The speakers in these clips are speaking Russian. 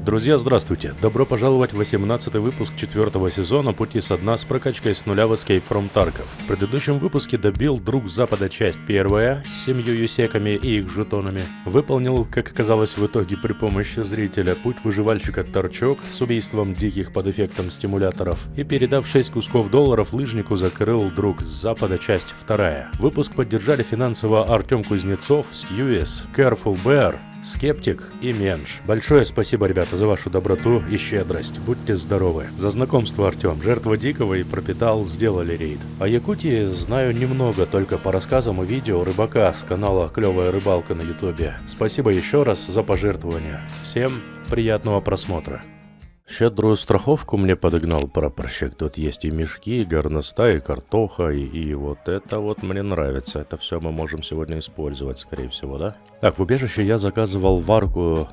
Друзья, здравствуйте! Добро пожаловать в 18-й выпуск 4-го сезона «Пути со дна» с прокачкой с нуля в Escape from Tarkov. В предыдущем выпуске добил Друг Запада часть первая с 7 юсеками и их жетонами. Выполнил, как оказалось в итоге при помощи зрителя, путь выживальщика Торчок с убийством диких под эффектом стимуляторов. И передав 6 кусков долларов лыжнику, закрыл Друг Запада часть вторая. Выпуск поддержали финансово Артем Кузнецов, Стьюис, Careful Bear, Скептик и Менш. Большое спасибо, ребята, за вашу доброту и щедрость. Будьте здоровы. За знакомство, Артем. Жертва Дикого и Пропитал сделали рейд. О Якутии знаю немного, только по рассказам и видео рыбака с канала «Клевая рыбалка» на ютубе. Спасибо еще раз за пожертвование. Всем приятного просмотра. Щедрую страховку мне подогнал прапорщик. Тут есть и мешки, и горностай, и картоха, и вот это вот мне нравится. Это все мы можем сегодня использовать, скорее всего, да? Так, в убежище я заказывал варку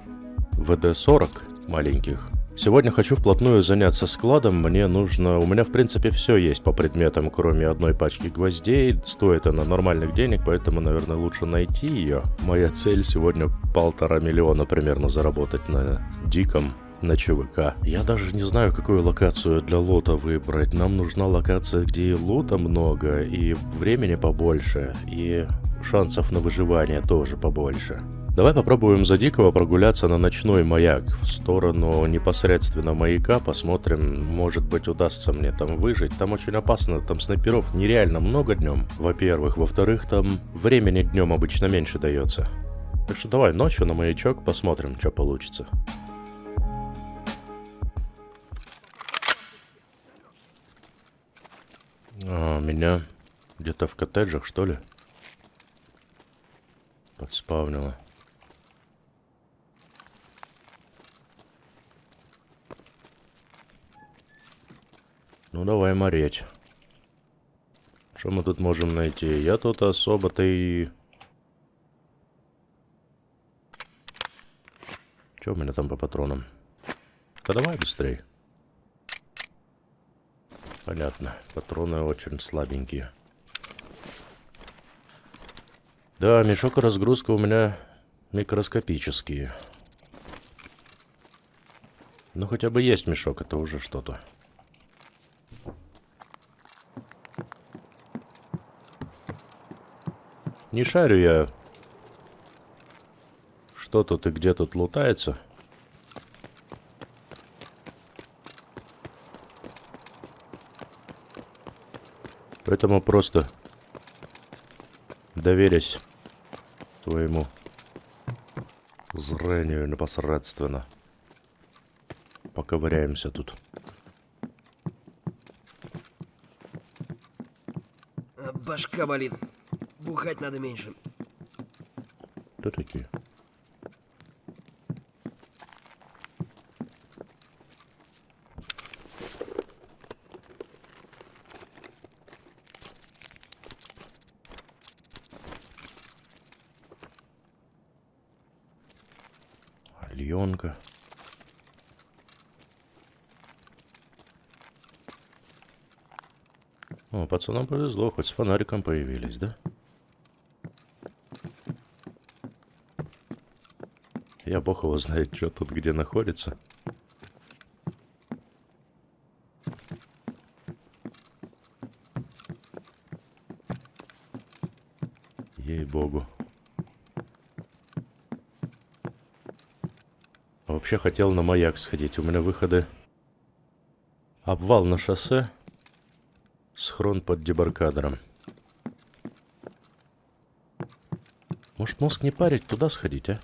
ВД-40 маленьких. Сегодня хочу вплотную заняться складом. Мне нужно... У меня, в принципе, все есть по предметам, кроме одной пачки гвоздей. Стоит она нормальных денег, поэтому, наверное, лучше найти ее. Моя цель сегодня 1,5 миллиона примерно заработать на Диком. На ЧВК. Я даже не знаю, какую локацию для лута выбрать. Нам нужна локация, где и лута много, и времени побольше, и шансов на выживание тоже побольше. Давай попробуем за Дикого прогуляться на ночной маяк в сторону непосредственно маяка. Посмотрим, может быть, удастся мне там выжить. Там очень опасно, там снайперов нереально много днем, во-первых. Во-вторых, там времени днем обычно меньше дается. Так что давай ночью на маячок посмотрим, что получится. Меня где-то в коттеджах, что ли? Подспавнило. Ну, давай мореть. Что мы тут можем найти? Я тут особо-то и... Что у меня там по патронам? Да давай быстрей. Понятно. Патроны очень слабенькие. Да, мешок и разгрузка у меня микроскопические. Ну, хотя бы есть мешок, это уже что-то. Не шарю я, что тут и где тут лутается. Поэтому просто доверясь твоему зрению непосредственно. Поковыряемся тут. Башка болит. Бухать надо меньше. Кто такие? Альонка. О, пацанам повезло, хоть с фонариком появились, да? Я бог его знает, что тут где находится. Ей-богу. Вообще хотел на маяк сходить. У меня выходы. Обвал на шоссе. Схрон под дебаркадером. Может, мозг не парить, туда сходить, а?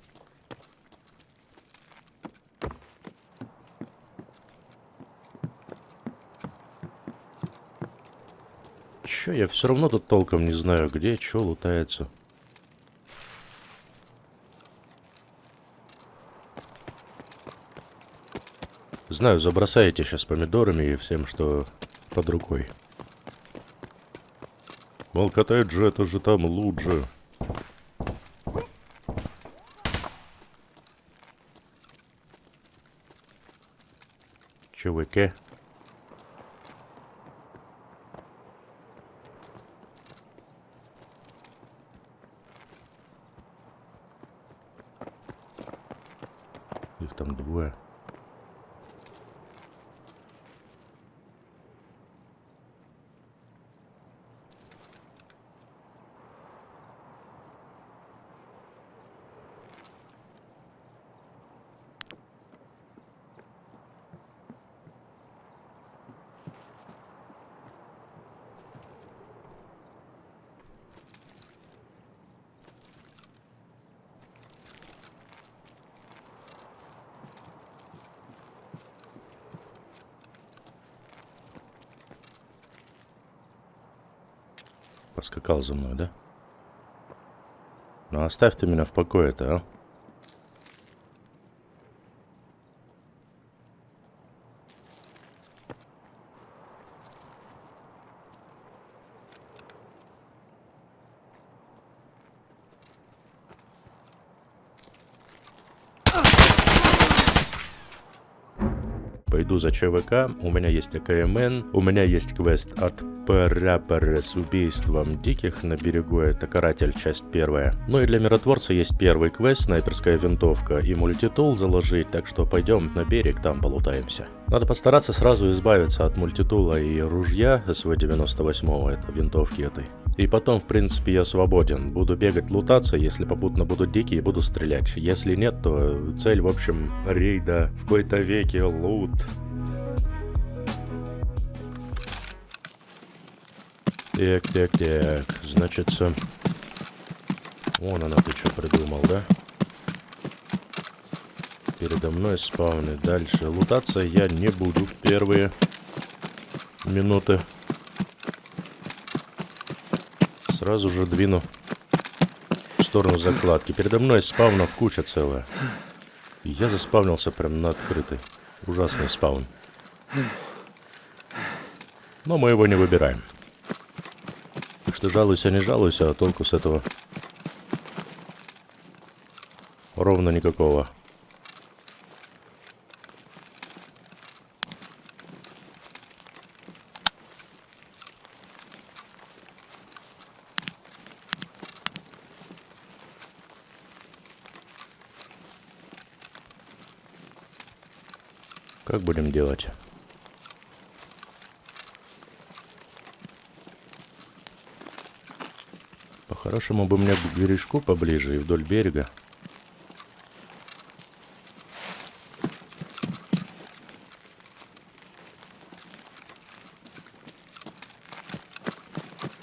Чё, я все равно тут толком не знаю, где, чё лутается. Знаю, забросаете сейчас помидорами и всем, что под рукой. Мол, коттедж, это же там лучше. ЧВК. Их там двое. Поскакал за мной, да? Ну оставь ты меня в покое-то, а? Пойду за ЧВК, у меня есть АКМН, у меня есть квест от Парапара с убийством диких на берегу, это Каратель, часть 1. Ну и для миротворца есть первый квест, снайперская винтовка и мультитул заложить, так что пойдем на берег, там полутаемся. Надо постараться сразу избавиться от мультитула и ружья СВ-98, это винтовки этой. И потом, в принципе, я свободен. Буду бегать, лутаться, если попутно будут дикие, буду стрелять. Если нет, то цель, в общем, рейда в какой-то веке лут. Так. Значится... Вон она, ты что придумал, да? Передо мной спавны. Дальше лутаться я не буду в первые минуты. Сразу же двину в сторону закладки. Передо мной спавнов куча целая. И я заспавнился прям на открытый. Ужасный спаун. Но мы его не выбираем. Так что жалуйся, не жалуйся, а толку с этого ровно никакого. Как будем делать? По-хорошему бы мне к бережку поближе и вдоль берега.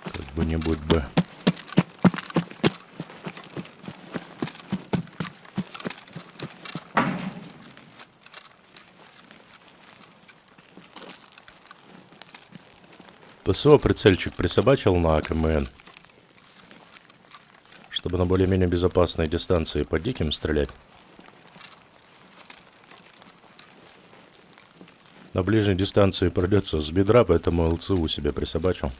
Как-нибудь бы. ПСО прицельчик присобачил на АКМН, чтобы на более-менее безопасной дистанции по диким стрелять. На ближней дистанции придется с бедра, поэтому ЛЦУ себе присобачил.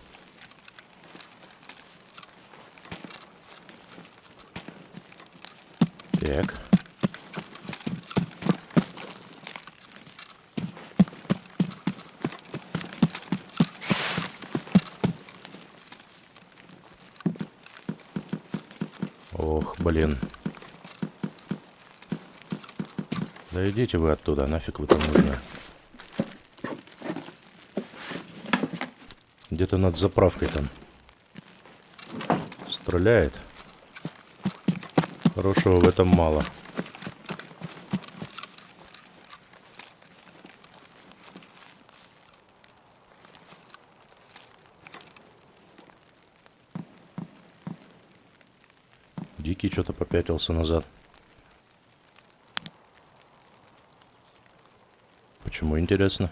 Так. Ох, блин. Да идите вы оттуда, нафиг вы там нужны. Где-то над заправкой там стреляет. Хорошего в этом мало. Дикий что-то попятился назад. Почему, интересно?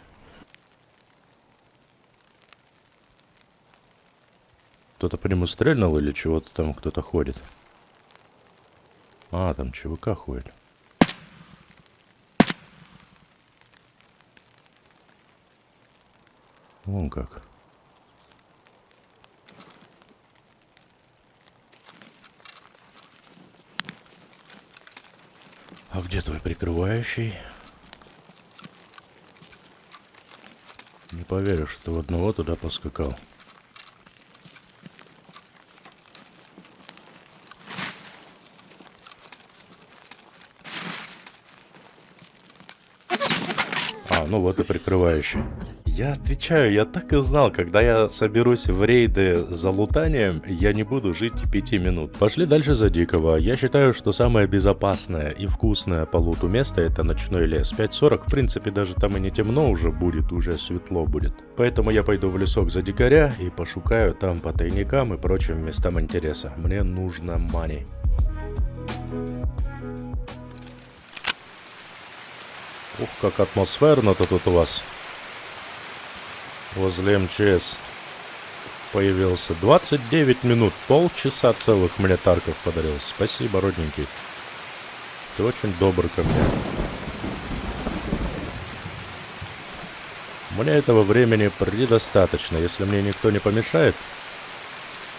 Кто-то по нему стрельнул или чего-то там кто-то ходит? А, там ЧВК ходит. Вон как. А где твой прикрывающий? Не поверишь, что ты в одного туда поскакал. А, ну вот и прикрывающий. Я отвечаю, я так и знал, когда я соберусь в рейды за лутанием, я не буду жить 5 минут. Пошли дальше за дикого. Я считаю, что самое безопасное и вкусное по луту место это ночной лес. 5:40, в принципе, даже там и не темно уже будет, уже светло будет. Поэтому я пойду в лесок за дикаря и пошукаю там по тайникам и прочим местам интереса. Мне нужно мани. Ух, как атмосферно-то тут у вас. Возле МЧС. появился. 29 минут, полчаса целых мне Тарков подарил. Спасибо, родненький. Ты очень добр ко мне. Мне этого времени предостаточно. Если мне никто не помешает,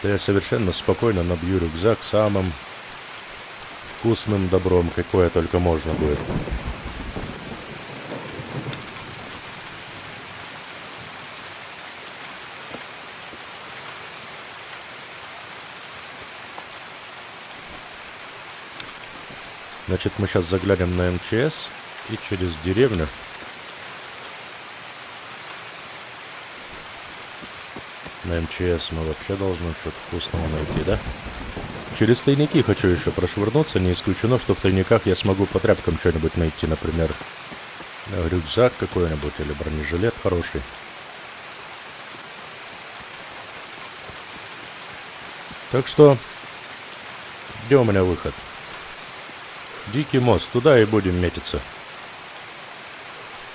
то я совершенно спокойно набью рюкзак самым вкусным добром, какое только можно будет. Значит, мы сейчас заглянем на МЧС и через деревню. На МЧС мы вообще должны что-то вкусного найти, да? Через тайники хочу еще прошвырнуться. Не исключено, что в тайниках я смогу по тряпкам что-нибудь найти. Например, рюкзак какой-нибудь или бронежилет хороший. Так что, где у меня выход? Дикий мост, туда и будем метиться.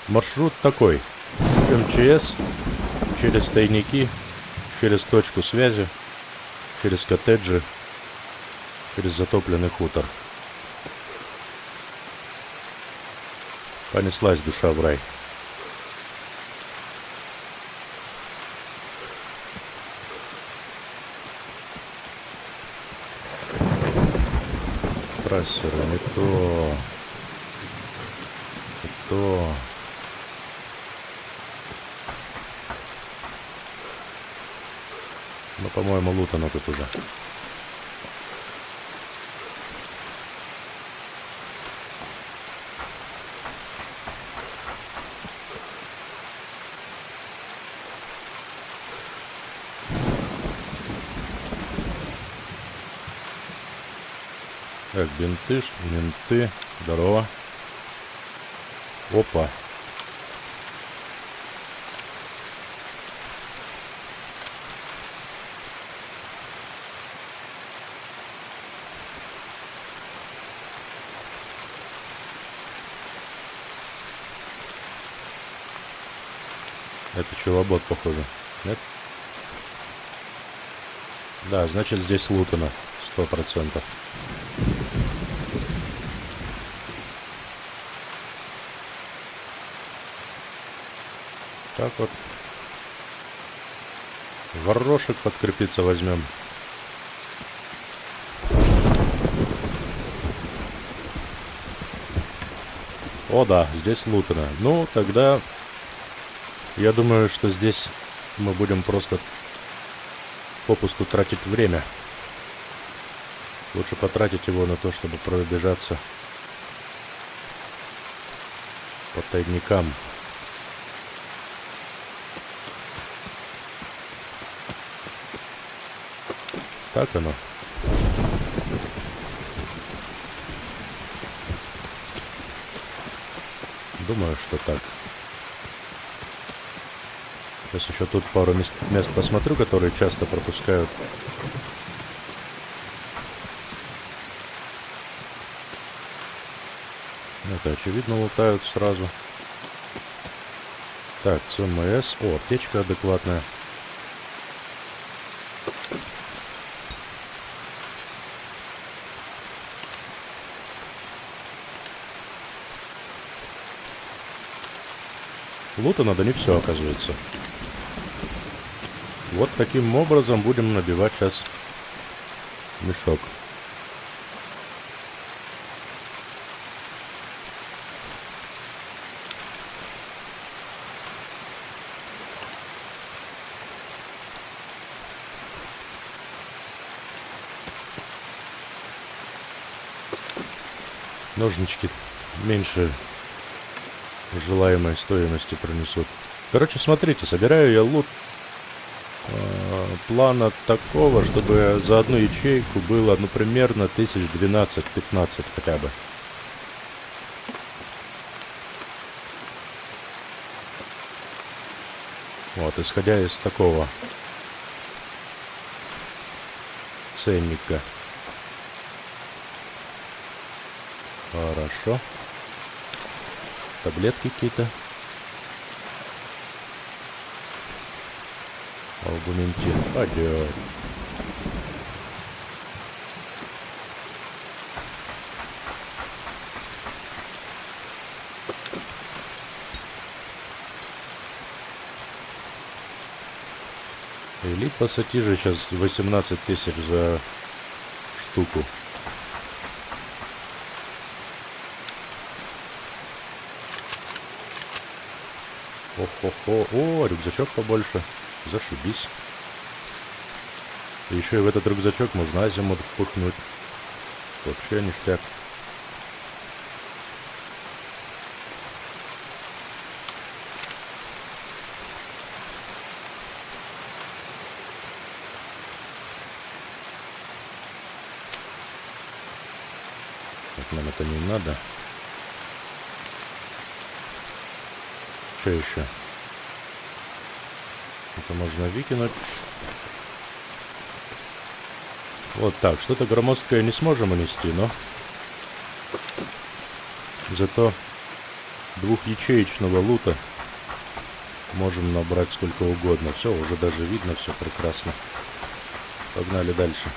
Маршрут такой. МЧС, через тайники, через точку связи, через коттеджи, через затопленный хутор. Понеслась душа в рай. Трассеры, не то. Не то. Ну, по-моему, лутано тут уже. Так, бинты, менты. Здорово. Опа. Это пчелобот, похоже. Нет? Да, значит, здесь лутано. 100%. Так вот. Горошек подкрепиться возьмем. О, да, здесь лутано. Ну, тогда я думаю, что здесь мы будем просто попусту тратить время. Лучше потратить его на то, чтобы пробежаться по тайникам. Так оно. Думаю, что так. Сейчас еще тут пару мест посмотрю, которые часто пропускают. Это очевидно лутают сразу. Так, ЦМС. О, аптечка адекватная. Лута надо не все, оказывается. Вот таким образом будем набивать сейчас мешок. Ножнички меньше желаемой стоимости пронесут. Короче, смотрите, собираю я лут плана такого, чтобы за одну ячейку было, ну, примерно 1012-15 хотя бы. Вот, исходя из такого ценника. Хорошо. Таблетки какие-то. Аугментин пойдет. Элит пассатижи сейчас 18 тысяч за штуку. О-хо-хо. О, рюкзачок побольше. Зашибись. И еще и в этот рюкзачок можно азимут впухнуть. Вообще ништяк. Так, нам это не надо. Что еще? Это можно выкинуть. Вот так. Что-то громоздкое не сможем унести, но зато двухячеечного лута можем набрать сколько угодно. Все, уже даже видно, все прекрасно. Погнали дальше.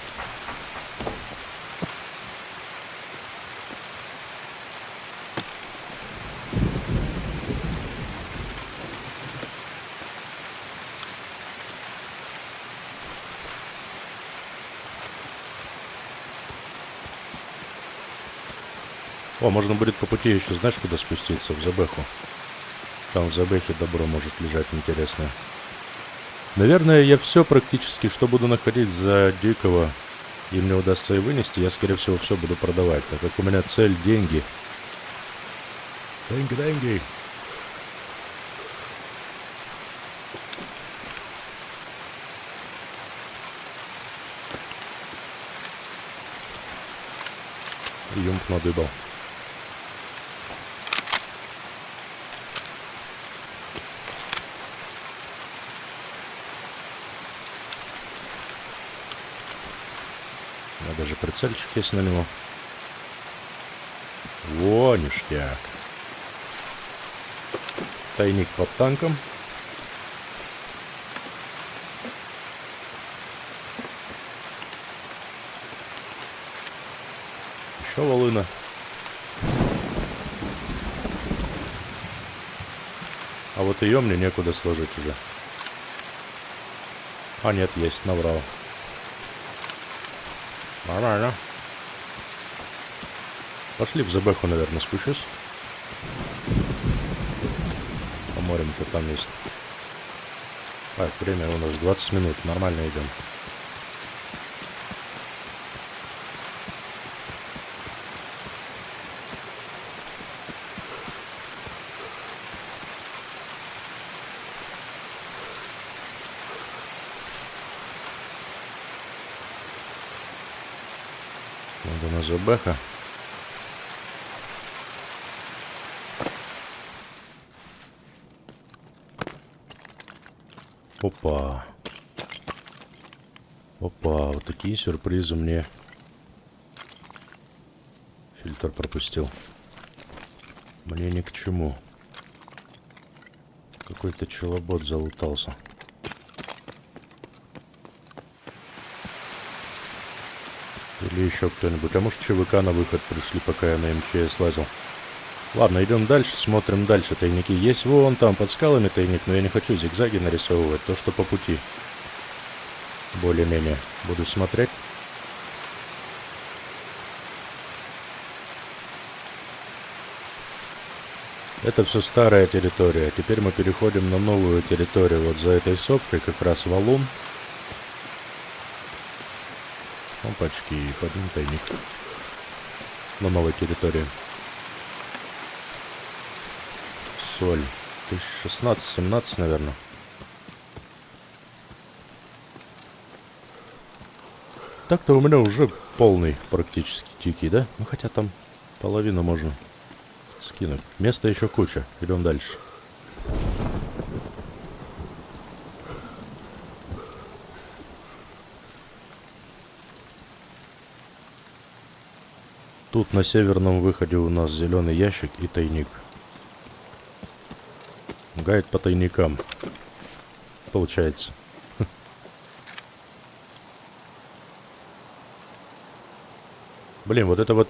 О, можно будет по пути еще, знаешь, куда спуститься? В Забеху. Там в Забехе добро может лежать интересное. Наверное, я все практически, что буду находить за дикого, и мне удастся и вынести, я, скорее всего, все буду продавать, так как у меня цель деньги. Деньги, деньги. Юмп надыбал. Даже прицельчик есть на него. Во, ништяк. Тайник под танком. Еще волына. А вот ее мне некуда сложить уже. А нет, есть, наврал. Нормально. Пошли в Забеху, наверное, спущусь. По морям-то там есть. Так, время у нас 20 минут. Нормально идем. Надо на Забеха. Опа. Опа, вот такие сюрпризы мне фильтр пропустил. Мне ни к чему. Какой-то челобот залутался. Или еще кто-нибудь. А может, ЧВК на выход пришли, пока я на МЧС лазил. Ладно, идем дальше, смотрим дальше. Тайники есть вон там под скалами тайник, но я не хочу зигзаги нарисовывать. То, что по пути. Более-менее. Буду смотреть. Это все старая территория. Теперь мы переходим на новую территорию. Вот за этой сопкой как раз валун. Опачки, подъем тайник. На новой территории. Соль. 16-17, наверное. Так-то у меня уже полный практически тики, да? Ну хотя там половину можно скинуть. Места еще куча. Идем дальше. Тут на северном выходе у нас зеленый ящик и тайник. Гайд по тайникам. Получается. Блин, вот это вот...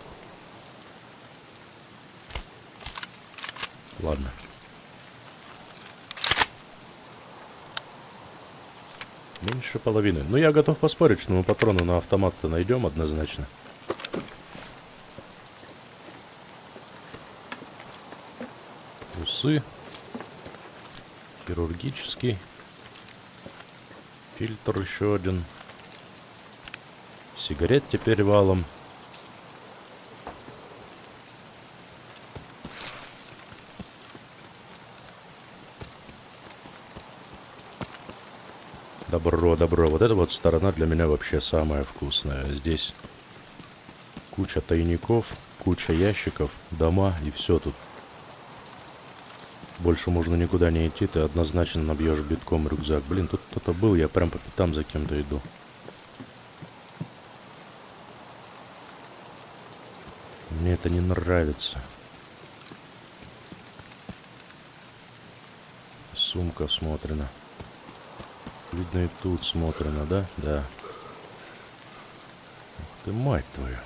Ладно. Меньше половины. Ну, я готов поспорить, что мы патроны на автомат-то найдем однозначно. Усы. Хирургический. Фильтр еще один. Сигарет теперь валом. Добро, добро. Вот эта вот сторона для меня вообще самая вкусная. Здесь куча тайников, куча ящиков, дома и все тут. Больше можно никуда не идти, ты однозначно набьешь битком рюкзак. Блин, тут кто-то был, я прям по пятам за кем-то иду. Мне это не нравится. Сумка смотрена. Видно, и тут смотрено, да? Да. Ух ты, мать твою.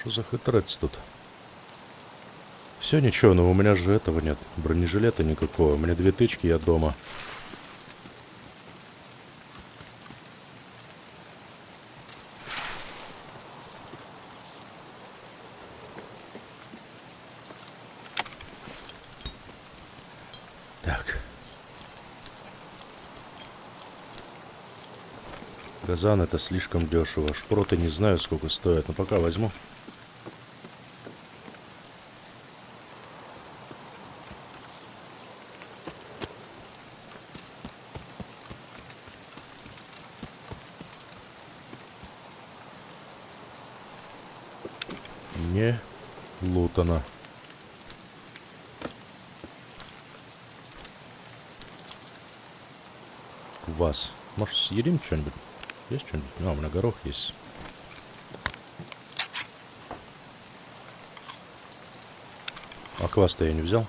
Что за хитрец тут? Все ничего, но у меня же этого нет. Бронежилета никакого. У меня 2 тычки, я дома. Так. Газан это слишком дешево. Шпроты не знаю, сколько стоят, но пока возьму. Не лутано. Квас. Может, съедим что-нибудь? Есть что-нибудь? А, у меня горох есть. А квас-то я не взял.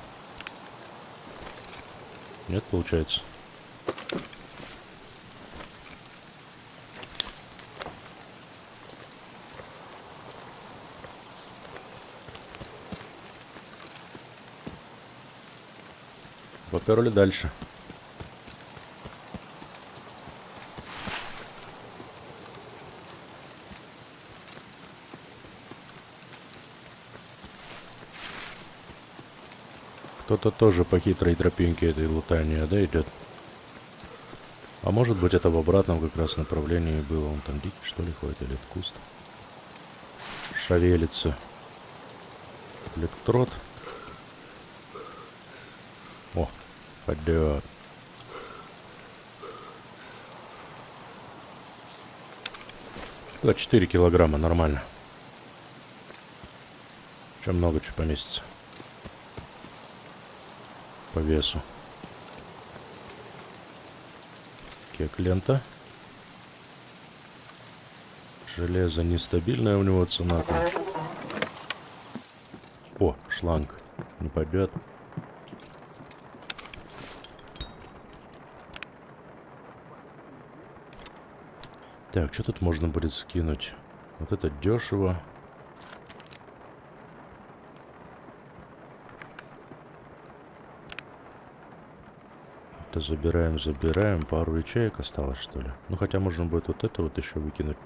Нет, получается. Поперли дальше. Кто-то тоже по хитрой тропинке этой лутания, да, идет? А может быть, это в обратном как раз направлении было. Он там дикий, что ли, ходит, или это куст? Шевелится. Электрод. О, пойдет. Да, 4 килограмма, нормально. Чем много, что поместится. По весу. Кек-лента. Железо нестабильная у него цена. О, шланг. Не пойдет. Так, что тут можно будет скинуть? Вот это дешево. Это забираем, забираем. Пару ячеек осталось, что ли? Ну, хотя можно будет вот это вот еще выкинуть.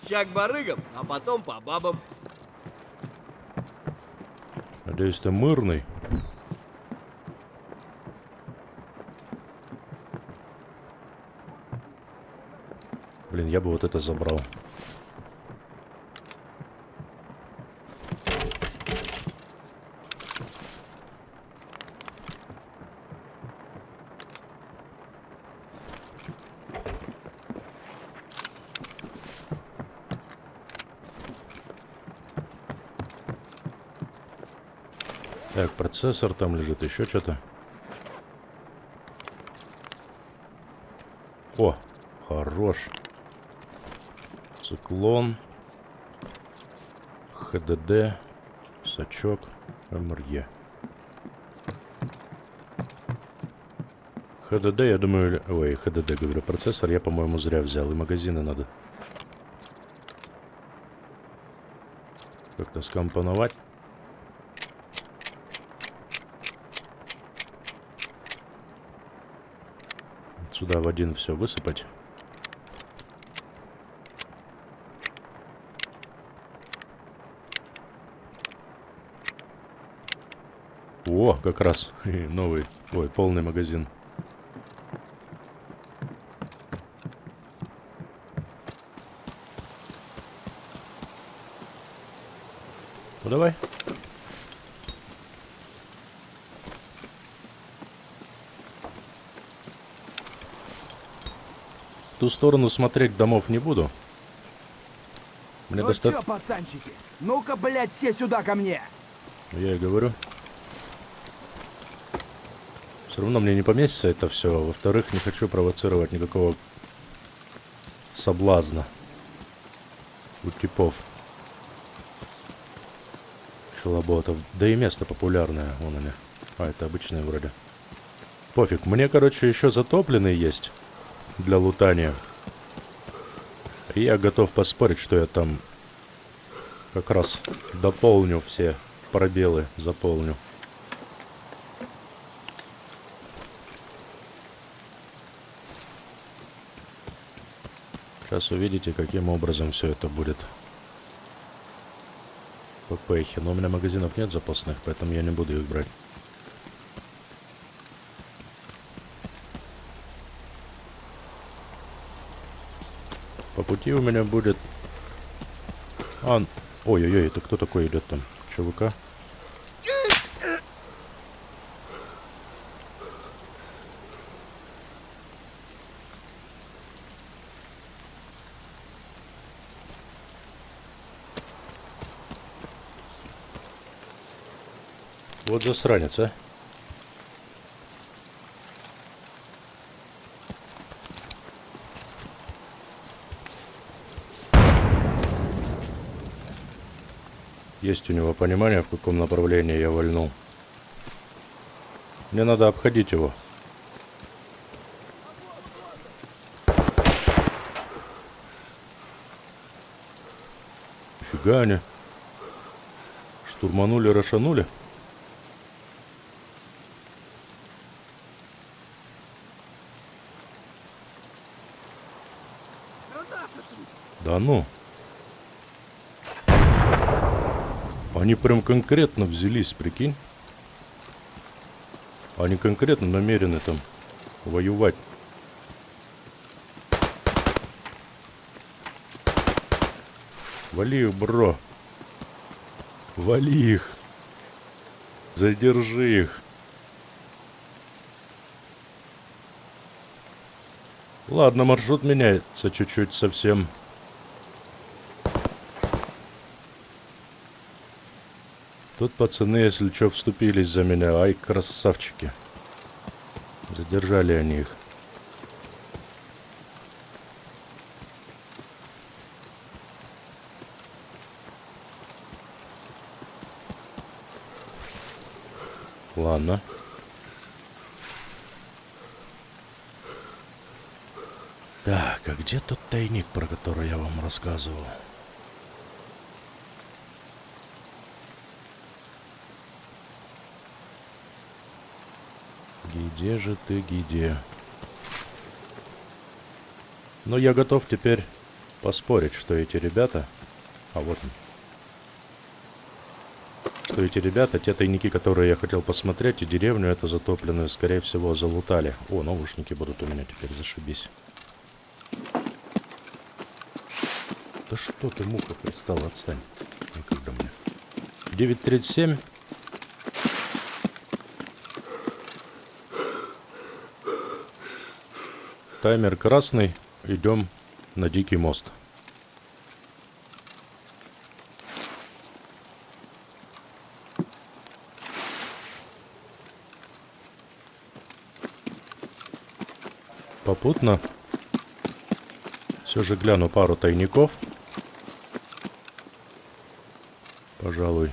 Ща к барыгам, а потом по бабам. Надеюсь, ты мирный. Блин, я бы вот это забрал. Так, процессор там лежит, еще что-то. О, хорош. Циклон. ХДД, сачок, МРЕ. ХДД, я думаю... Ой, ХДД, говорю, процессор я, по-моему, зря взял. И магазины надо как-то скомпоновать. Сюда в один все высыпать. О, как раз новый, ой, полный магазин. Ну давай. В ту сторону смотреть домов не буду. Мне Ну достаточно... чё, пацанчики? Ну-ка, блядь, все сюда ко мне! Я и говорю. Все равно мне не поместится это все. Во-вторых, не хочу провоцировать никакого соблазна у типов. Шалоботов. Да и место популярное. Вон они. А, это обычные вроде. Пофиг. Мне, короче, еще затопленный есть для лутания. И я готов поспорить, что я там как раз дополню все пробелы. Заполню. Сейчас увидите, каким образом все это будет. ППХи. Но у меня магазинов нет запасных, поэтому я не буду их брать. По пути у меня будет... Ой-ой-ой, это кто такой идет там? ЧВК? Вот засранец, а. Есть у него понимание, в каком направлении я вальнул. Мне надо обходить его. Фига они. Штурманули, рошанули. Да ну. Они прям конкретно взялись, прикинь. Они конкретно намерены там воевать. Вали их, бро. Вали их. Задержи их. Ладно, маршрут меняется чуть-чуть совсем. Тут пацаны, если что, вступились за меня. Ай, красавчики. Задержали они их. Ладно. Так, а где тот тайник, про который я вам рассказывал? Где же ты, где? Но я готов теперь поспорить, что эти ребята... А вот он. Что эти ребята, те тайники, которые я хотел посмотреть, и деревню эту затопленную, скорее всего, залутали. О, наушники будут у меня теперь, зашибись. Да что ты, муха, пристала, отстань. Никогда мне. 9:37. Таймер красный. Идем на Дикий мост. Попутно все же гляну пару тайников. Пожалуй.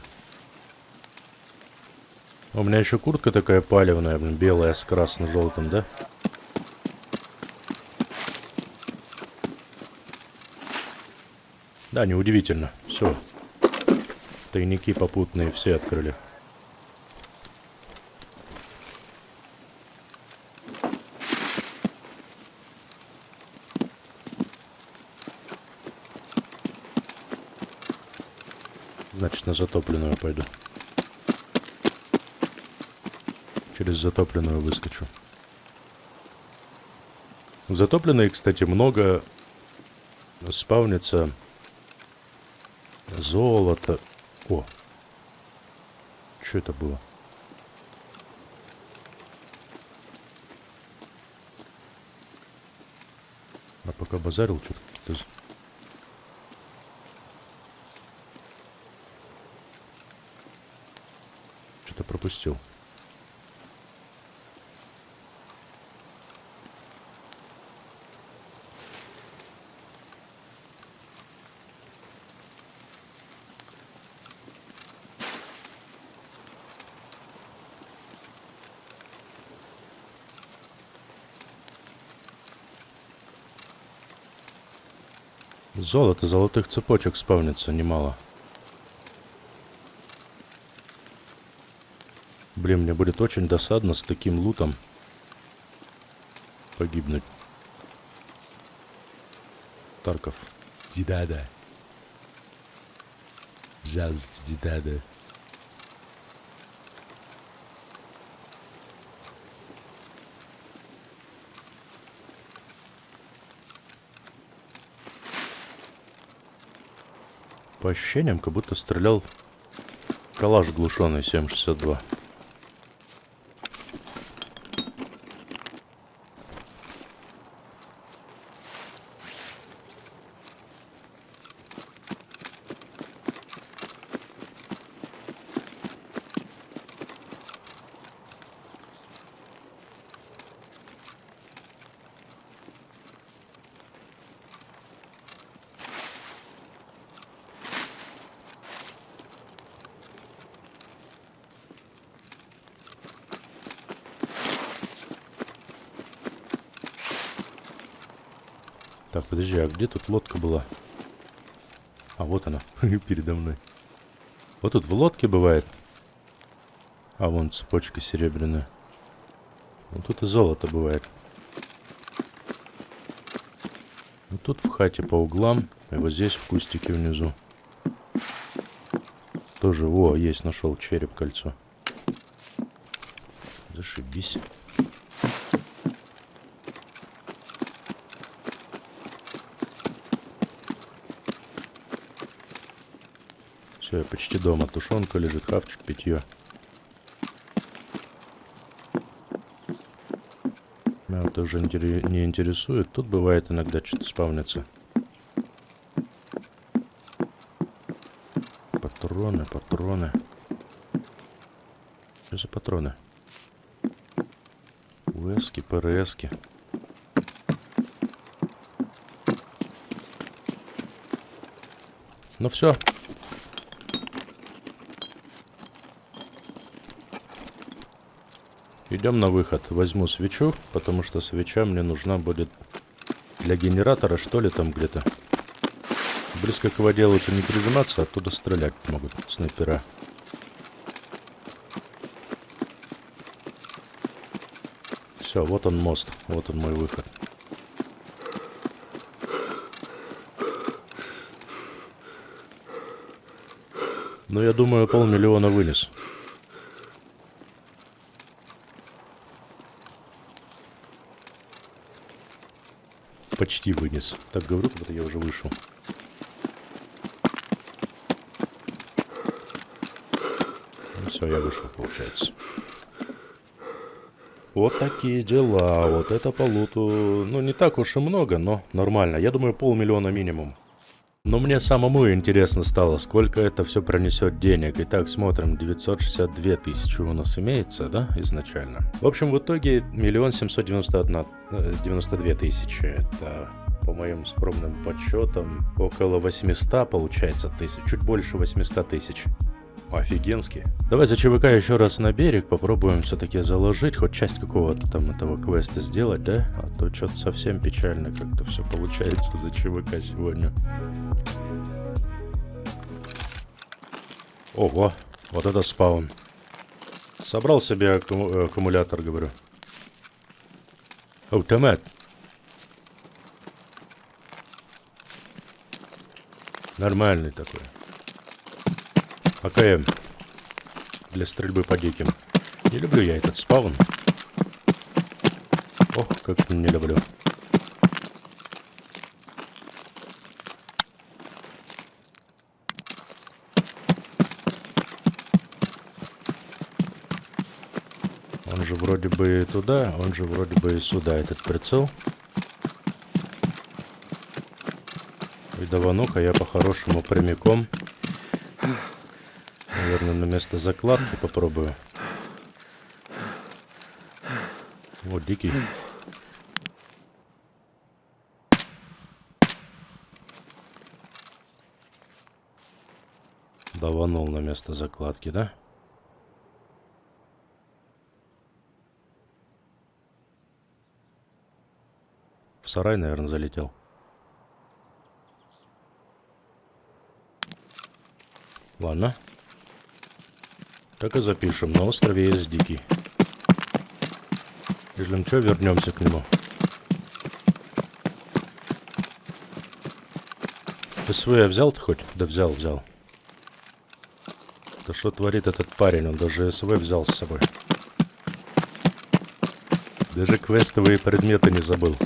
У меня еще куртка такая палевная, блин, белая с красно-желтым, да? Да, неудивительно. Все. Тайники попутные все открыли. Значит, на затопленную пойду. Через затопленную выскочу. В затопленной, кстати, много спавнится золото. О! Что это было? А пока базарил, что-то какие-то... Что-то пропустил. Золото, золотых цепочек спавнится немало. Блин, мне будет очень досадно с таким лутом погибнуть. Тарков. Дидада. Just дидада. По ощущениям, как будто стрелял калаш глушеный 7,62. Так, подожди, а где тут лодка была? А, вот она, передо мной. Вот тут в лодке бывает. А, вон цепочка серебряная. Вот тут и золото бывает. Вот тут в хате по углам. И вот здесь в кустике внизу. Тоже, о, есть, нашел череп, кольцо. Зашибись. Все, я почти дома. Тушенка лежит, хавчик, питье. Меня это уже не интересует. Тут бывает иногда что-то спавнится. Патроны, патроны. Что за патроны? УСки, ПРСки. Ну все. Идем на выход. Возьму свечу, потому что свеча мне нужна будет для генератора, что ли, там где-то. Близко к воде лучше не прижиматься, оттуда стрелять могут снайпера. Все, вот он мост, вот он мой выход. Ну, я думаю, 500 000 вынес. Почти вынес. Так говорю, как будто я уже вышел. Ну, все, я вышел, получается. Вот такие дела. Вот это по луту. Ну, не так уж и много, но нормально. Я думаю, 500 000 минимум. Но мне самому интересно стало, сколько это все пронесет денег. Итак, смотрим, 962 тысячи у нас имеется, да, изначально. В общем, в итоге 1 792 000. Это по моим скромным подсчетам, около 800 получается тысяч. Чуть больше 800 тысяч. Офигенски. Давай за ЧВК еще раз на берег. Попробуем все-таки заложить. Хоть часть какого-то там этого квеста сделать, да? А то что-то совсем печально как-то все получается за ЧВК сегодня. Ого, вот это спаун. Собрал себе аккумулятор, говорю. Автомат. Нормальный такой. АКМ. Для стрельбы по диким. Не люблю я этот спаун. Ох, как не люблю. Он же вроде бы и туда, он же вроде бы и сюда, этот прицел. И даванука я по-хорошему прямиком. Наверное, на место закладки попробую. Вот дикий. Даванул на место закладки, да? В сарай, наверное, залетел. Ладно. Так и запишем. На острове есть дикий. Если что, вернемся к нему. СВ я взял-то хоть? Да взял. Да что творит этот парень? Он даже СВ взял с собой. Даже квестовые предметы не забыл.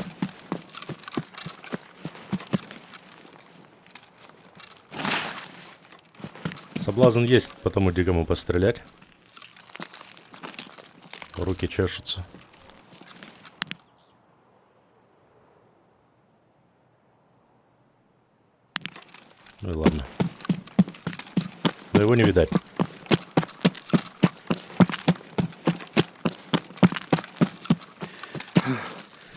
Соблазн есть по тому дикому пострелять. Руки чешутся. Ну и ладно. Но его не видать.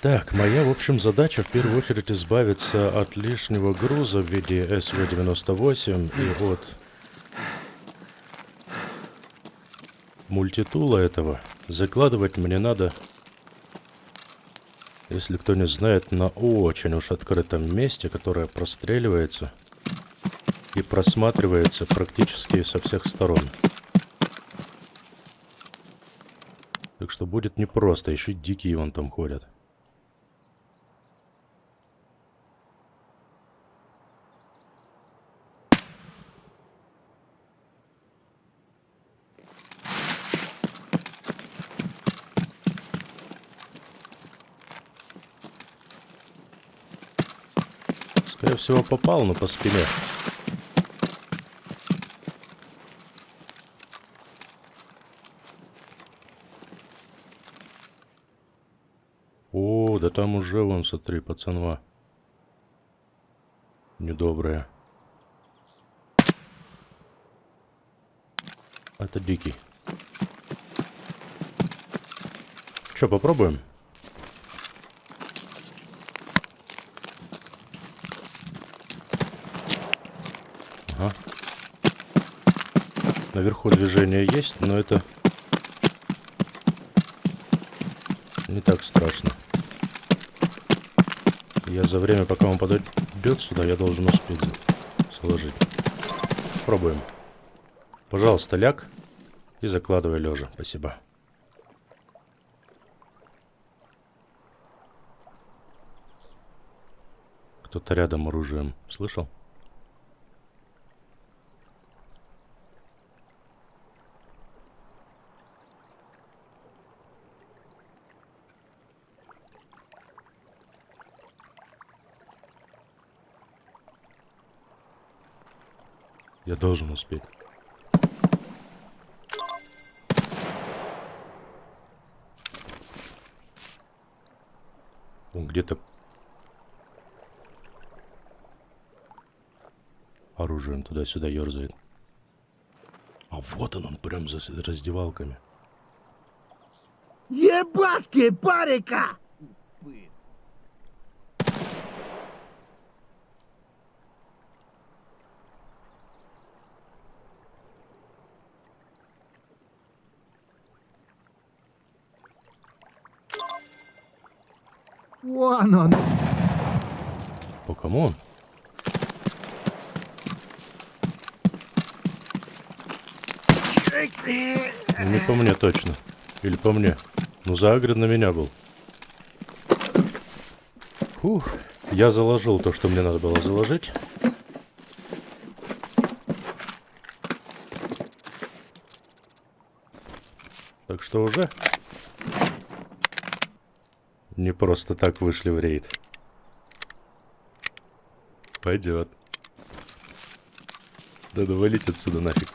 Так, моя, в общем, задача в первую очередь избавиться от лишнего груза в виде СВ-98 и от мультитула этого. Закладывать мне надо, если кто не знает, на очень уж открытом месте, которое простреливается и просматривается практически со всех сторон. Так что будет непросто, еще дикие вон там ходят. Скорее всего, попал, но по спине. О, да там уже, вон, смотри, пацанва. Недобрая. Это дикий. Че, попробуем? Ага. Наверху движение есть, но это не так страшно. Я за время, пока он подойдет сюда, я должен успеть сложить. Пробуем. Пожалуйста, ляг и закладывай лежа. Спасибо. Кто-то рядом оружием. Слышал? Я должен успеть. Он где-то оружием туда-сюда ерзает. А вот он прям за раздевалками. Ебашки, парика! Вон он. По кому он? Не по мне точно. Или по мне. Ну, заагрен на меня был. Фух. Я заложил то, что мне надо было заложить. Так что уже не просто так вышли в рейд. Пойдет. Надо валить отсюда нафиг.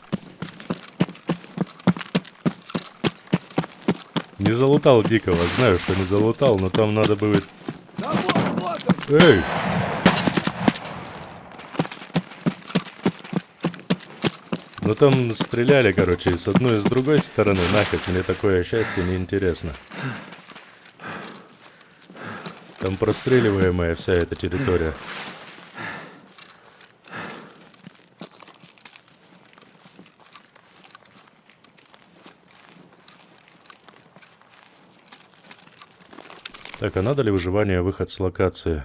Не залутал дикого, знаю, что не залутал, но там надо будет... Да вот он! Эй! Ну там стреляли, короче, и с одной, и с другой стороны. Нафиг, мне такое счастье неинтересно. Там простреливаемая вся эта территория. Так, а надо ли выживание, выход с локации?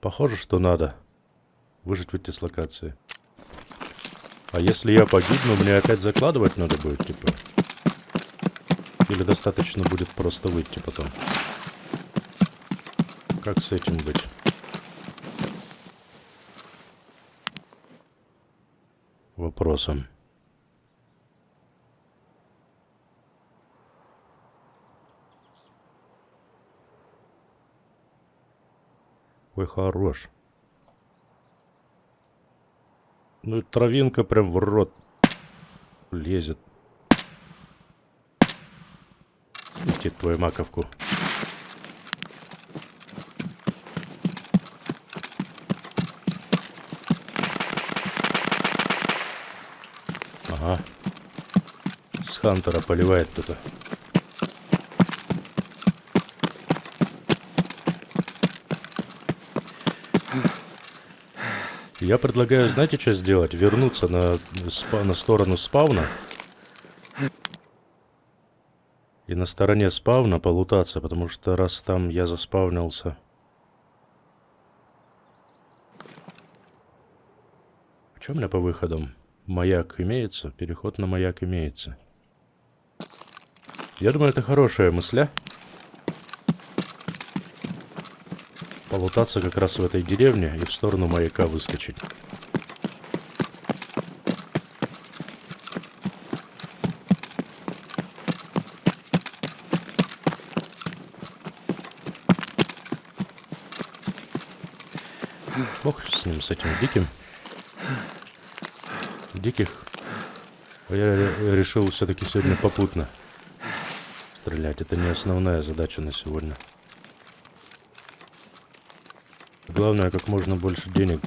Похоже, что надо. Выжить, выйти с локации. А если я погибну, мне опять закладывать надо будет, типа? Или достаточно будет просто выйти потом? Как с этим быть? Вопросом. Ой, хорош. Ну и травинка прям в рот лезет. Идти твою маковку. Ага. С Хантера поливает кто-то. Я предлагаю, знаете, что сделать? Вернуться на сторону спавна. И на стороне спавна полутаться, потому что раз там я заспавнился... Что у меня по выходам? Маяк имеется? Переход на маяк имеется. Я думаю, это хорошая мысля. Полутаться как раз в этой деревне и в сторону маяка выскочить. Бог с ним, с этим диким. Диких. Я решил все-таки сегодня попутно стрелять. Это не основная задача на сегодня. Главное, как можно больше денег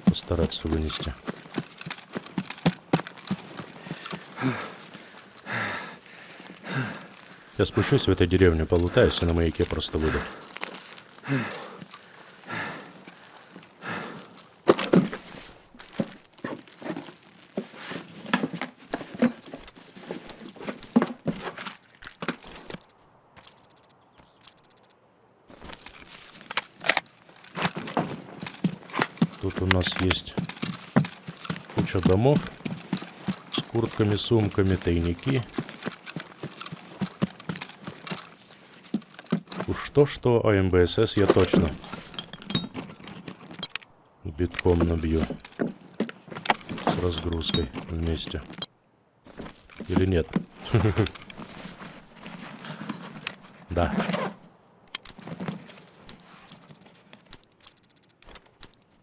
постараться вынести. Я спущусь в этой деревне, полутаюсь и на маяке просто выйду. Тут у нас есть куча домов с куртками, сумками, тайники. Уж то-что, а МБСС я точно битком набью с разгрузкой вместе. Или нет? Да.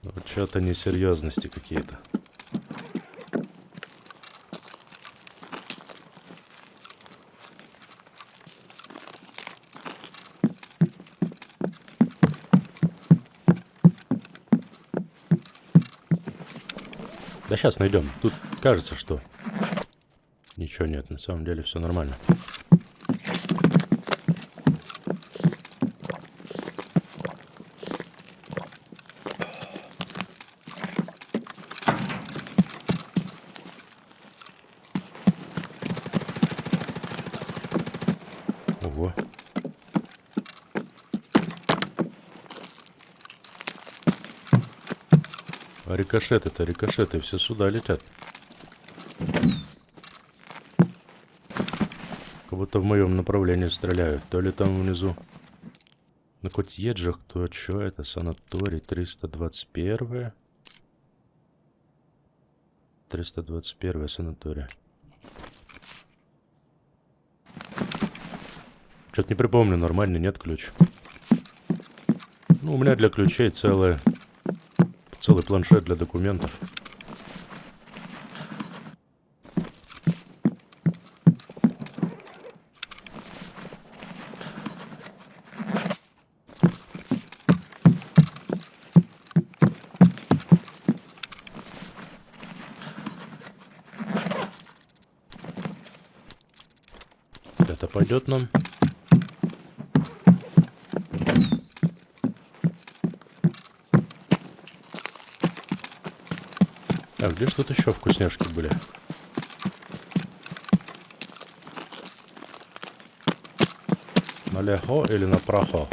Вот что-то несерьезности какие-то. Да сейчас найдем. Тут кажется, что ничего нет. На самом деле все нормально. Ого. А рикошеты все сюда летят. Как будто в моем направлении стреляют. То ли там внизу на котьеджах, то что это? Санаторий 321. 321 санатория. Что-то не припомню, нормальный, нет ключ. Ну, у меня для ключей целый планшет для документов. Это пойдет нам. А где ж тут еще вкусняшки были? Налево или направо?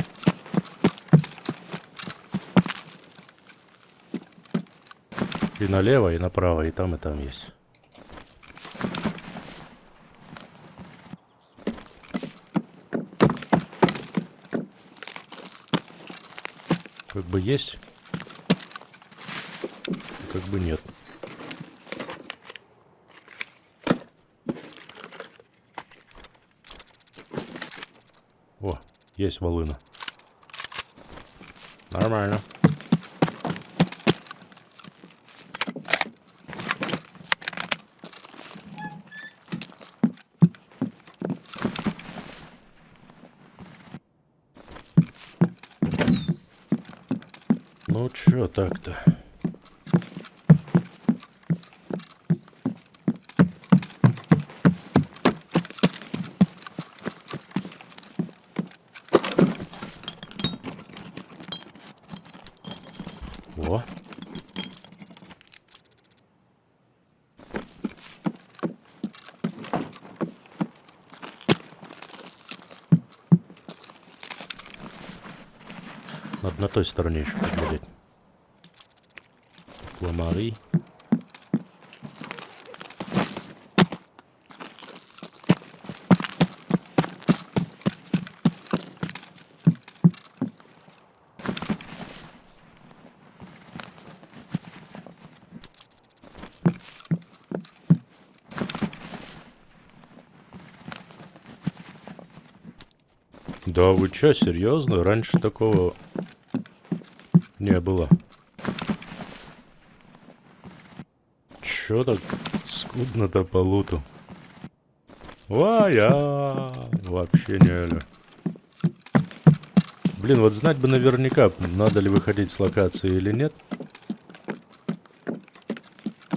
И налево, и направо, и там есть. Как бы есть, как бы нет. О, есть волына. Нормально. Ну чё так-то? О. Надо на той стороне еще поглядеть. Ламари. Да вы чё, серьезно? Раньше такого не было. Чё так скудно-то по луту? Вообще не. Блин, вот знать бы наверняка, надо ли выходить с локации или нет.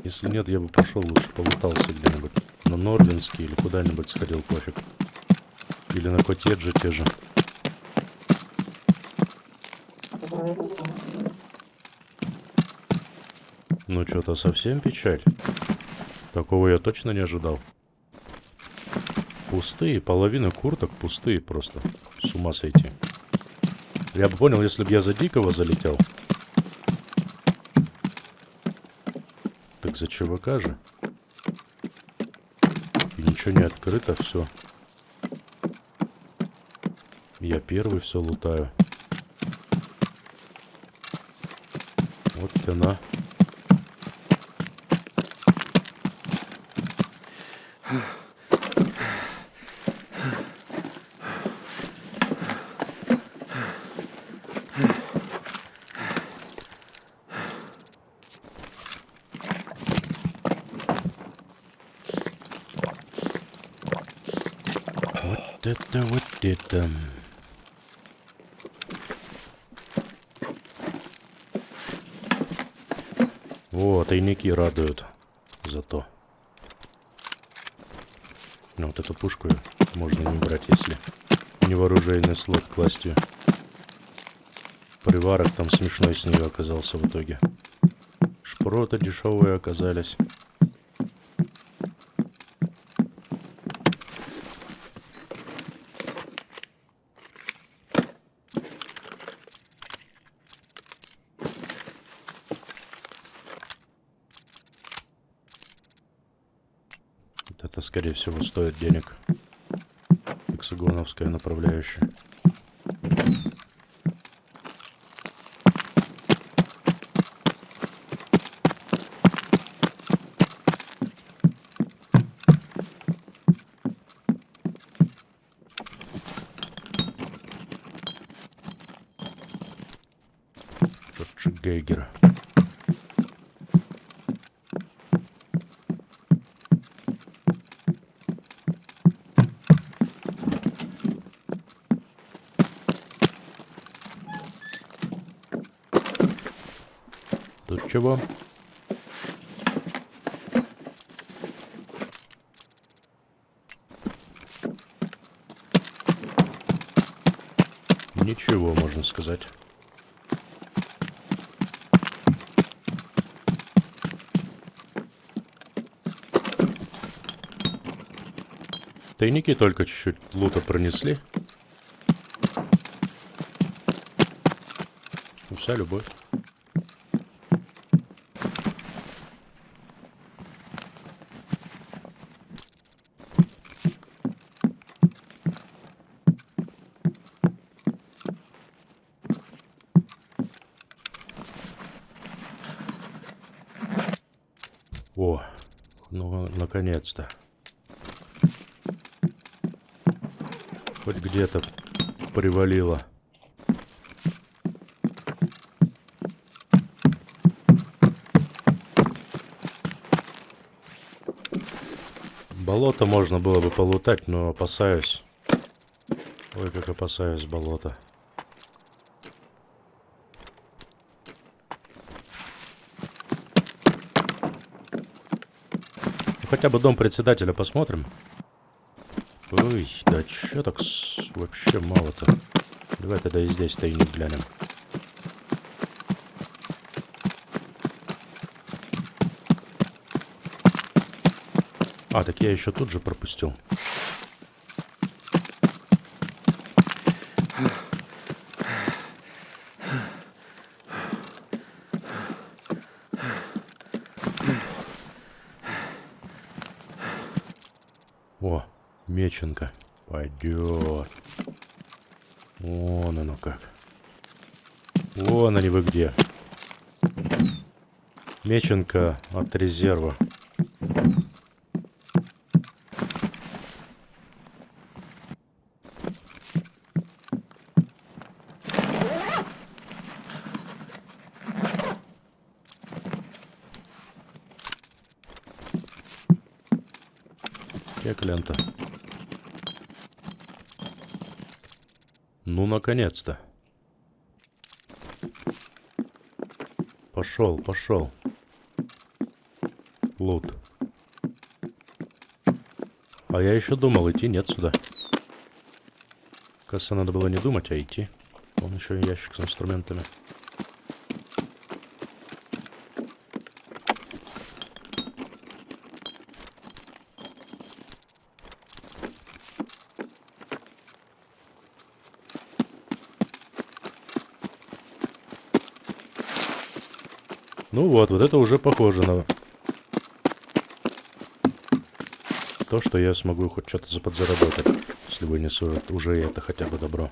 Если нет, я бы пошел лучше, полутался где-нибудь. На Норвинский или куда-нибудь сходил, пофиг. Или на Котеджи те же. Ну, что-то совсем печаль. Такого я точно не ожидал. Пустые, половина курток пустые просто. С ума сойти. Я бы понял, если бы я за дикого залетел. Так за ЧВК же. И ничего не открыто, все. Я первый все лутаю. Вот хрена. Вот это. О, тайники радуют. Зато. Ну, вот эту пушку можно не брать, если невооруженный слот класть ее. Приварок там смешной с нее оказался в итоге. Шпроты дешевые оказались. Это, скорее всего, стоит денег. Гексагоновская направляющая. Счетчик Гейгера. Тут чего? Ничего, можно сказать. Тайники только чуть-чуть лута пронесли. И вся любовь. О, ну, наконец-то. Хоть где-то привалило. Болото можно было бы полутать, но опасаюсь. Ой, как опасаюсь болота. Ну, хотя бы дом председателя посмотрим. Ой, да чё так вообще мало-то? Давай тогда и здесь тайник глянем. А, так я еще тут же пропустил. О, Меченко. Пойдет. Вон оно как. Вон они вы где. Меченко от резерва. Как лента. Ну, наконец-то. Пошел, пошел. Лут. А я еще думал, идти нет сюда. Кажется, надо было не думать, а идти. Вон еще и ящик с инструментами. Ну вот это уже похоже на то, что я смогу хоть что-то подзаработать, если вынесу уже это хотя бы добро.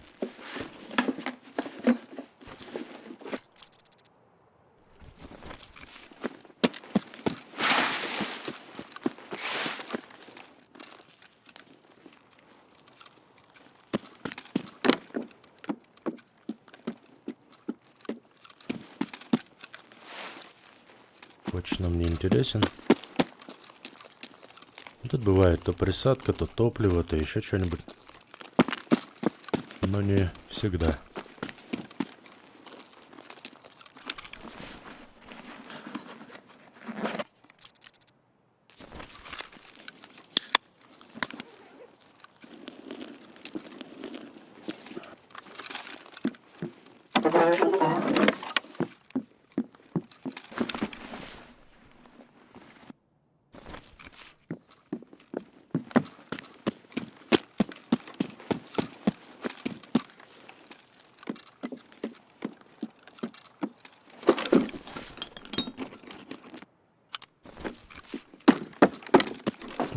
Точно мне интересен. Тут бывает то присадка, то топливо, то еще что-нибудь. Но не всегда.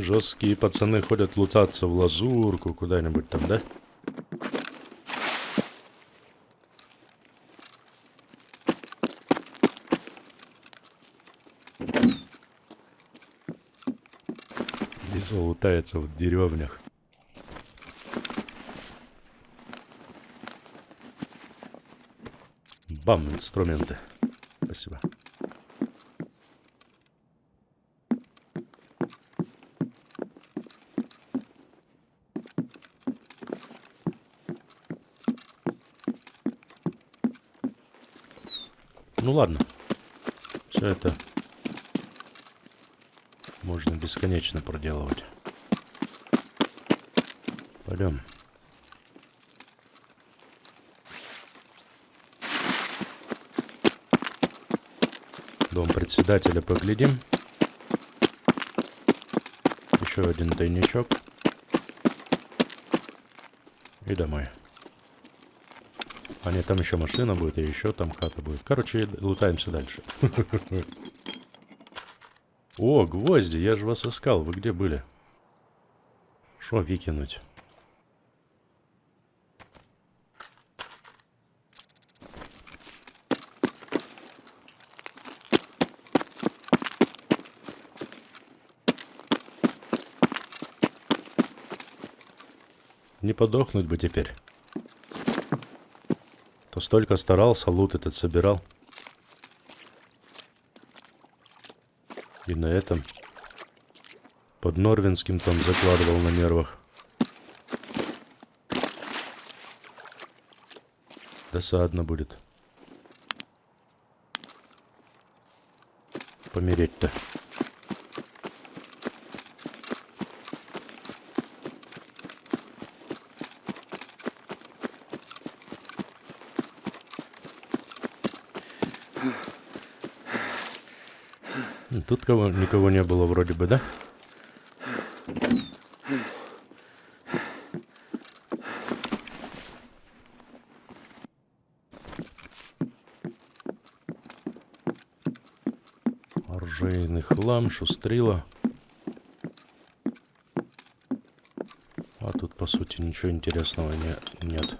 Жесткие пацаны ходят лутаться в лазурку куда-нибудь там, да? И залутается в деревнях. Бам, инструменты. Спасибо. Ну ладно. Все это можно бесконечно проделывать. Пойдем. Дом председателя поглядим. Еще один тайничок. И домой. А нет, там еще машина будет, и еще там хата будет. Короче, лутаемся дальше. О, гвозди, я же вас искал. Вы где были? Шо выкинуть? Не подохнуть бы теперь. То столько старался, лут этот собирал. И на этом под Норвинским там закладывал на нервах. Досадно будет. Помереть-то. Тут никого не было вроде бы, да? Оружейный хлам, шустрила. А тут, по сути, ничего интересного нет.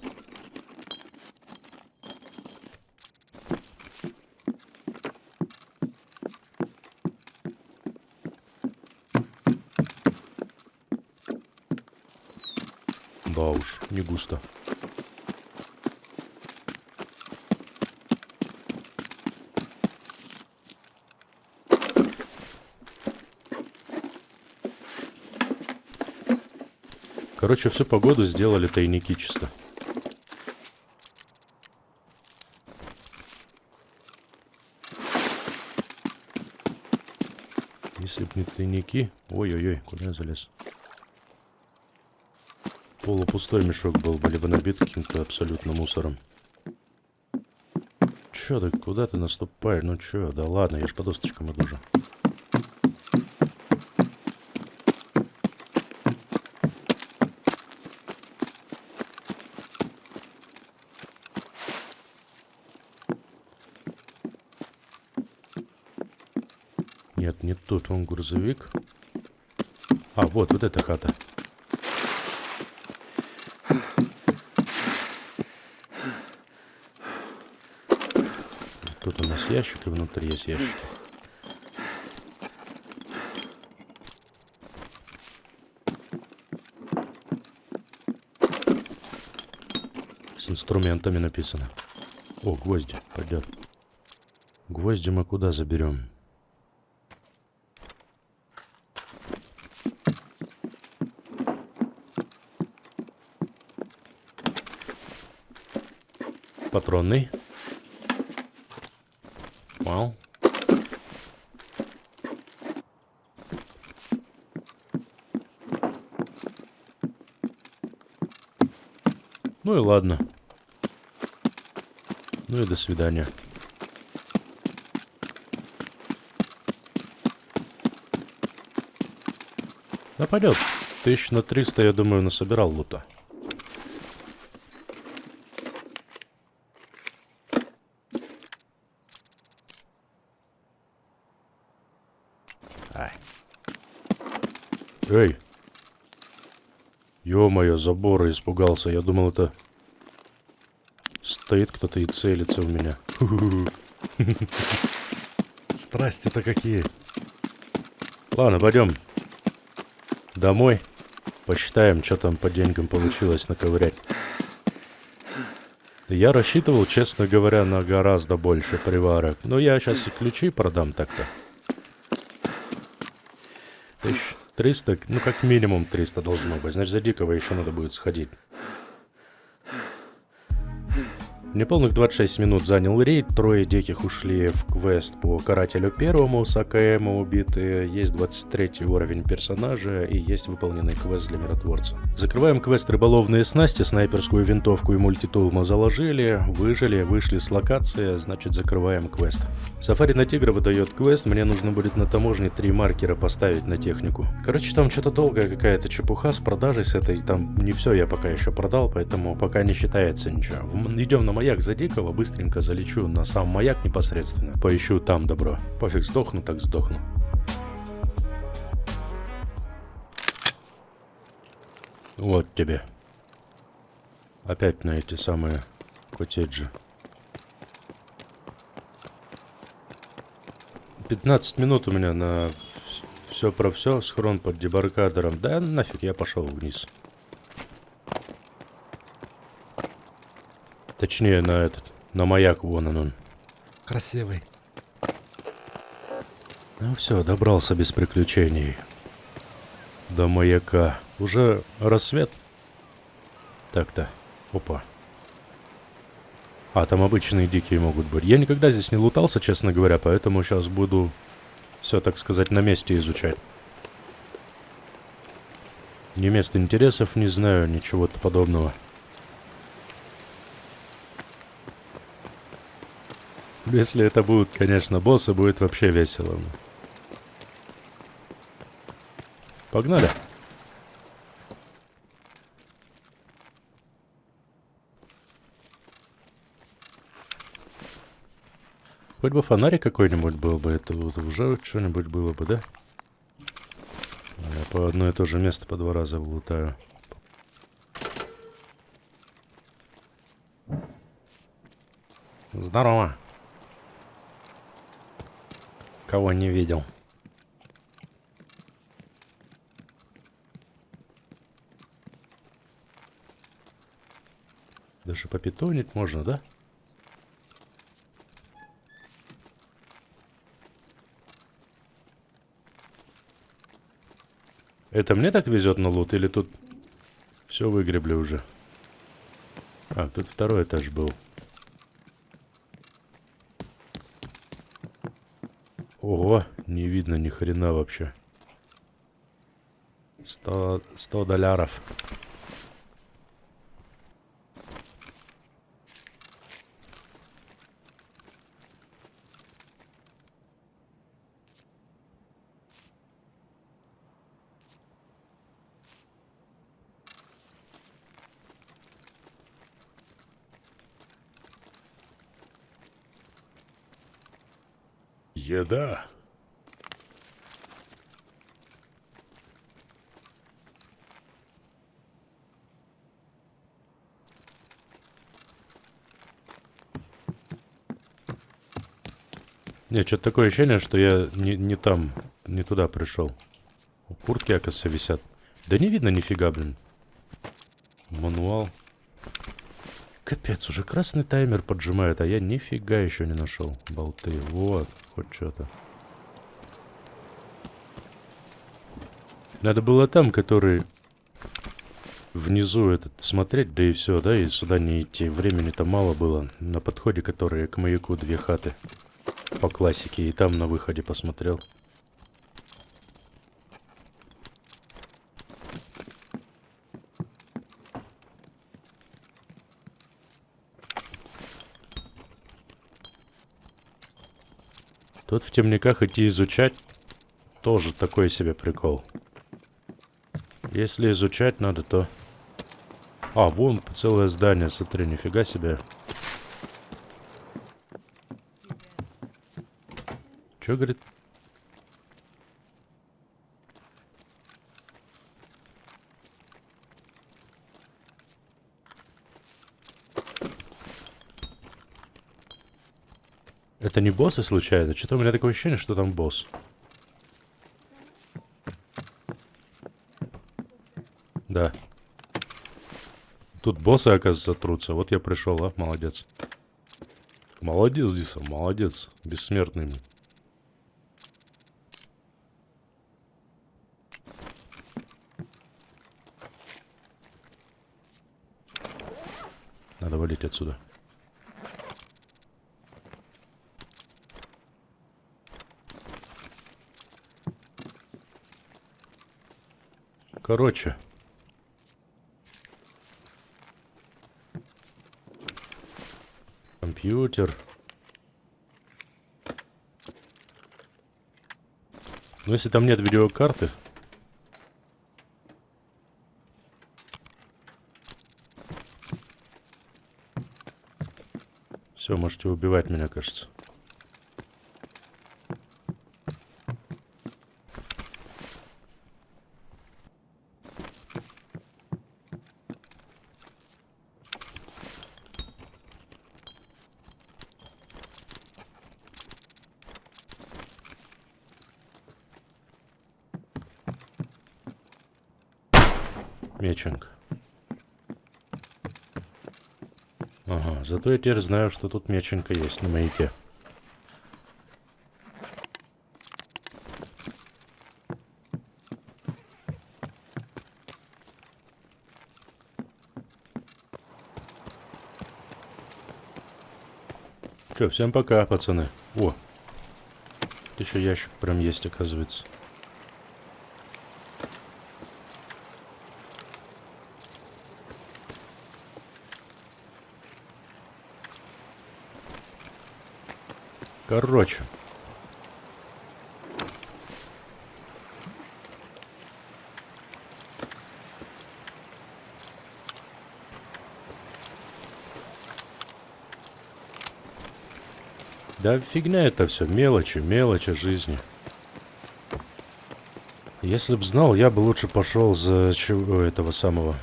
Да уж, не густо. Короче, всю погоду сделали тайники чисто. Если б не тайники... Ой-ой-ой, куда я залез? Полупустой мешок был бы, либо набит каким-то абсолютно мусором. Чё ты, куда ты наступаешь? Ну чё, да ладно, я ж по досточкам иду же. Нет, не тут, вон грузовик. А, вот эта хата. Тут у нас ящик, и внутри есть ящики. С инструментами написано. О, гвозди, пойдет. Гвозди мы куда заберем? Патронный. Вау. Ну и ладно. Ну и до свидания. Да пойдет. 1300, я думаю, насобирал лута. Ай. Эй! Ё-моё, забора испугался. Я думал, это... Стоит кто-то и целится в меня. Страсти-то какие. Ладно, пойдем домой. Посчитаем, что там по деньгам получилось наковырять. Я рассчитывал, честно говоря, на гораздо больше приварок. Но я сейчас и ключи продам так-то. 1300, ну как минимум 300 должно быть. Значит, за дикого еще надо будет сходить. Неполных 26 минут занял рейд, трое диких ушли в квест по карателю первому, с АКМ убитые, есть 23 уровень персонажа и есть выполненный квест для миротворца. Закрываем квест рыболовные снасти, снайперскую винтовку и мультитул мы заложили, выжили, вышли с локации, значит закрываем квест. Сафари на тигра выдает квест, мне нужно будет на таможне 3 маркера поставить на технику. Короче, там что-то долгая какая-то чепуха с продажей с этой, там не все я пока еще продал, поэтому пока не считается ничего. Идем на маяк за дикого, быстренько залечу на сам маяк непосредственно. Поищу там добро. Пофиг, сдохну, так сдохну. Вот тебе. Опять на эти самые коттеджи. 15 минут у меня на все про все. Схрон под дебаркадером. Да нафиг, я пошел вниз. Точнее, на маяк, вон он. Красивый. Ну все, добрался без приключений. До маяка. Уже рассвет. Так-то. Опа. А, там обычные дикие могут быть. Я никогда здесь не лутался, честно говоря, поэтому сейчас буду все, так сказать, на месте изучать. Ни мест интересов не знаю, ничего-то подобного. Если это будут, конечно, боссы, будет вообще весело. Погнали. Хоть бы фонарик какой-нибудь был бы, это вот уже что-нибудь было бы, да? Я по одно и то же место по 2 раза лутаю. Здорово. Кого не видел. Даже попитонить можно, да? Это мне так везет на лут или тут все выгребли уже? А, тут второй этаж был. Ого, не видно ни хрена вообще. 100 долларов. Еда. Не, что-то такое ощущение, что я не там, не туда пришел. Куртки, оказывается, висят. Да не видно нифига, блин. Мануал. Капец, уже красный таймер поджимает, а я нифига еще не нашел. Болты, вот, хоть что-то. Надо было там, который внизу этот смотреть, да и все, да, и сюда не идти. Времени-то мало было. На подходе, которые к маяку 2 хаты. По классике, и там на выходе посмотрел. Тут в темниках идти изучать тоже такой себе прикол. Если изучать надо, то... А, вон целое здание, смотри, нифига себе. Чё, говорит? Это не боссы случайно? Что-то у меня такое ощущение, что там босс. Да. Тут боссы, оказывается, трутся. Вот я пришел, а? Молодец. Молодец, Диса, молодец. Бессмертный. Надо валить отсюда. Короче. Компьютер. Но если там нет видеокарты... Все, можете убивать меня, кажется. Меченг. Ага, зато я теперь знаю, что тут меченка есть на маяке. Че, всем пока, пацаны. О, тут еще ящик прям есть, оказывается. Короче. Да фигня это все, мелочи, мелочи жизни. Если б знал, я бы лучше пошел за чего этого самого.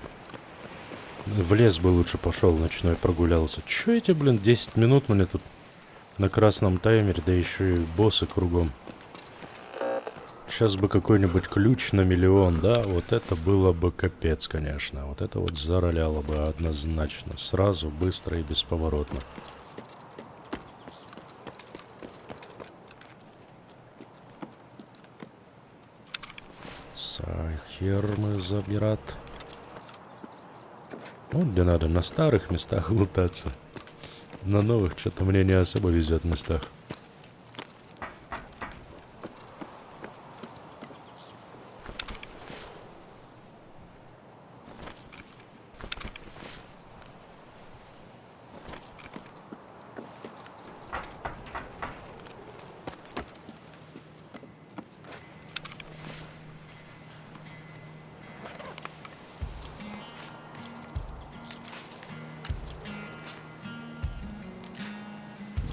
В лес бы лучше пошел, ночной прогулялся. Че эти, блин, 10 минут мне тут на красном таймере, да еще и боссы кругом. Сейчас бы какой-нибудь ключ на 1 000 000, да, вот это было бы капец, конечно. Вот это вот зароляло бы однозначно, сразу, быстро и бесповоротно. Хермы забирать. Ну, где надо, на старых местах лутаться. На новых что-то мне не особо везет в местах.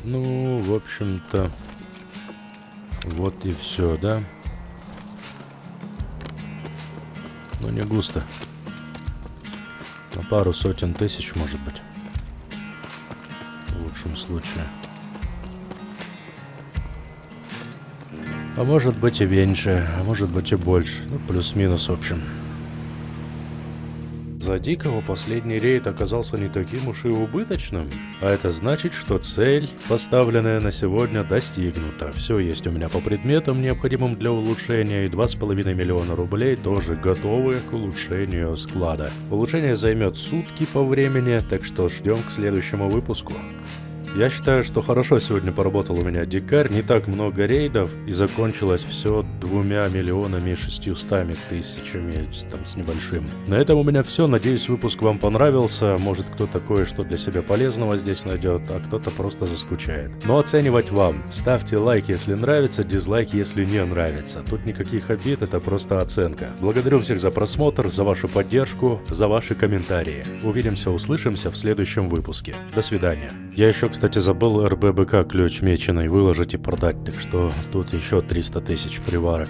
Ну, в общем-то, вот и все, да? Ну, не густо. На пару сотен тысяч, может быть. В лучшем случае. А может быть и меньше, а может быть и больше. Ну, плюс-минус, в общем. За Дикого последний рейд оказался не таким уж и убыточным. А это значит, что цель, поставленная на сегодня, достигнута. Все есть у меня по предметам, необходимым для улучшения, и 2,5 миллиона рублей тоже готовы к улучшению склада. Улучшение займет сутки по времени, так что ждем к следующему выпуску. Я считаю, что хорошо сегодня поработал у меня дикарь, не так много рейдов, и закончилось все 2 600 000 там с небольшим. На этом у меня все, надеюсь, выпуск вам понравился, может кто-то кое-что для себя полезного здесь найдет, а кто-то просто заскучает. Но оценивать вам. Ставьте лайк, если нравится, дизлайк, если не нравится. Тут никаких обид, это просто оценка. Благодарю всех за просмотр, за вашу поддержку, за ваши комментарии. Увидимся, услышимся в следующем выпуске. До свидания. Я еще, кстати, забыл РББК ключ меченый выложить и продать, так что тут еще 300 000 приварок.